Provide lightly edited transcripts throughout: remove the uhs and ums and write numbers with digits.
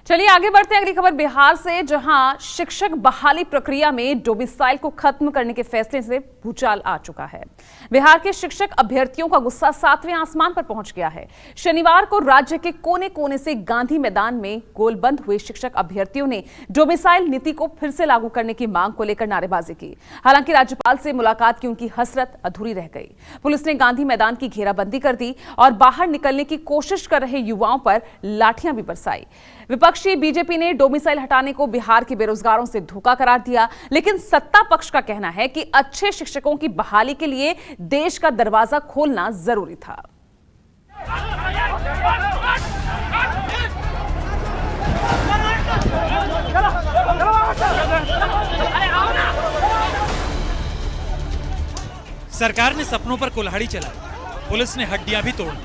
चलिए आगे बढ़ते हैं। अगली खबर बिहार से, जहां शिक्षक बहाली प्रक्रिया में डोमिसाइल को खत्म करने के फैसले से भूचाल आ चुका है। बिहार के शिक्षक अभ्यर्थियों का गुस्सा 7वें आसमान पर पहुंच गया है। शनिवार को राज्य के कोने कोने से गांधी मैदान में गोलबंद हुए शिक्षक अभ्यर्थियों ने डोमिसाइल नीति को फिर से लागू करने की मांग को लेकर नारेबाजी की। हालांकि राज्यपाल से मुलाकात की उनकी हसरत अधूरी रह गई। पुलिस ने गांधी मैदान की घेराबंदी कर दी और बाहर निकलने की कोशिश कर रहे युवाओं पर लाठियां भी बरसाई। विपक्षी बीजेपी ने डोमिसाइल हटाने को बिहार के बेरोजगारों से धोखा करार दिया, लेकिन सत्ता पक्ष का कहना है कि अच्छे शिक्षकों की बहाली के लिए देश का दरवाजा खोलना जरूरी था। सरकार ने सपनों पर कुल्हाड़ी चलाई, पुलिस ने हड्डियां भी तोड़ दी।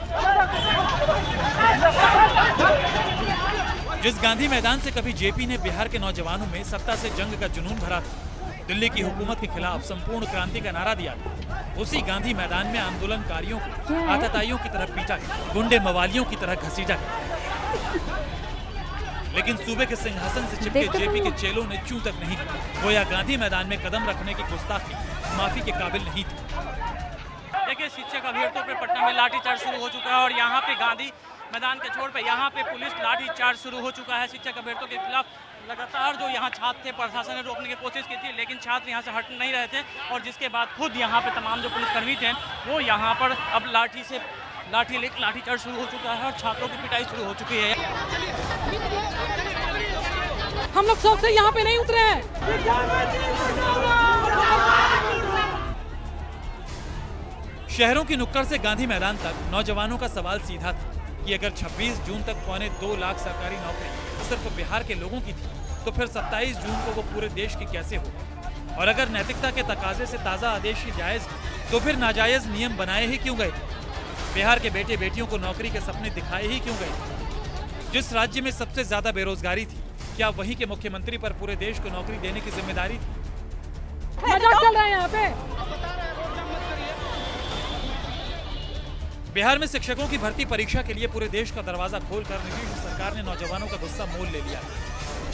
जिस गांधी मैदान से कभी जेपी ने बिहार के नौजवानों में सत्ता से जंग का जुनून भरा था, दिल्ली की हुकूमत के खिलाफ संपूर्ण क्रांति का नारा दिया था, उसी गांधी मैदान में आंदोलनकारियों को आतताइयों की तरह पीटा गया, गुंडे मवालियों की तरह घसीटा गया। लेकिन सूबे के सिंहासन से चिपके जेपी के चेलों ने चूं तक नहीं की। गोया गांधी मैदान में कदम रखने की गुस्ताखी माफी के काबिल नहीं थी। देखिए, शिक्षक अभ्यर्थियों पे पटना में लाठीचार्ज शुरू हो चुका है और यहाँ पे गांधी मैदान के छोर पे यहाँ पे पुलिस लाठीचार्ज शुरू हो चुका है। शिक्षक अभ्यर्थियों के खिलाफ लगातार जो यहाँ छात्र थे, प्रशासन ने रोकने की कोशिश की थी, लेकिन छात्र यहाँ से हट नहीं रहे थे और जिसके बाद खुद यहाँ पे तमाम जो पुलिसकर्मी थे वो यहाँ पर अब लाठीचार्ज शुरू हो चुका है और छात्रों की पिटाई शुरू हो चुकी है। हम लोग शौक से यहाँ पे नहीं उतरे हैं। शहरों की नुक्कड़ से गांधी मैदान तक नौजवानों का सवाल सीधा था कि अगर 26 जून तक 2.25 लाख सरकारी नौकरी सिर्फ बिहार के लोगों की थी, तो फिर 27 जून को वो पूरे देश की कैसे होगी? और अगर नैतिकता के तकाजे से ताज़ा आदेश ही जायज है, तो फिर नाजायज नियम बनाए ही क्यों गए? बिहार के बेटे बेटियों को नौकरी के सपने दिखाए ही क्यों गए? जिस राज्य में सबसे ज्यादा बेरोजगारी थी, क्या वहीं के मुख्यमंत्री पर पूरे देश को नौकरी देने की जिम्मेदारी थी? मजाक चल रहा है यहाँ पे। बिहार में शिक्षकों की भर्ती परीक्षा के लिए पूरे देश का दरवाजा खोलकर नीतीश सरकार ने नौजवानों का गुस्सा मोल ले लिया।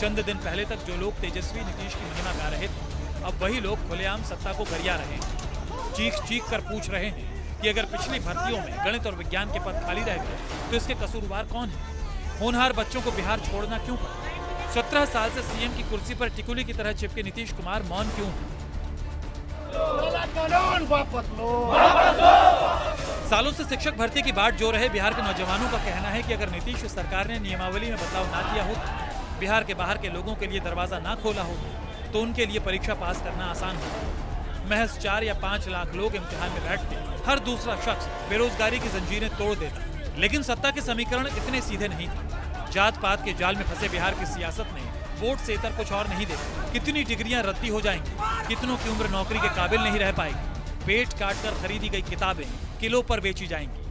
चंद दिन पहले तक जो लोग तेजस्वी नीतीश की महिमा गा रहे थे, अब वही लोग खुलेआम सत्ता को गरिया रहे हैं। चीख चीख कर पूछ रहे हैं कि अगर पिछली भर्तियों में गणित और विज्ञान के पद खाली रह गए तो इसके कसूरवार कौन है? होनहार बच्चों को बिहार छोड़ना क्यों पड़ा? 17 साल से सीएम की कुर्सी पर टिकुली की तरह चिपके नीतीश कुमार मौन क्यों? सालों से शिक्षक भर्ती की बाट जो रहे बिहार के नौजवानों का कहना है कि अगर नीतीश सरकार ने नियमावली में बदलाव ना किया हो, बिहार के बाहर के लोगों के लिए दरवाजा ना खोला हो, तो उनके लिए परीक्षा पास करना आसान हो। महज 4 या 5 लाख लोग इम्तिहान में बैठ के हर दूसरा शख्स बेरोजगारी की जंजीरें तोड़ देता। लेकिन सत्ता के समीकरण इतने सीधे नहीं थे। जात पात के जाल में फंसे बिहार की सियासत ने वोट से इतर कुछ और नहीं देखा। कितनी डिग्रियां रद्दी हो जाएंगी, कितनों की उम्र नौकरी के काबिल नहीं रह पाएगी। पेट काट कर खरीदी गई किताबें किलो पर बेची जाएंगी।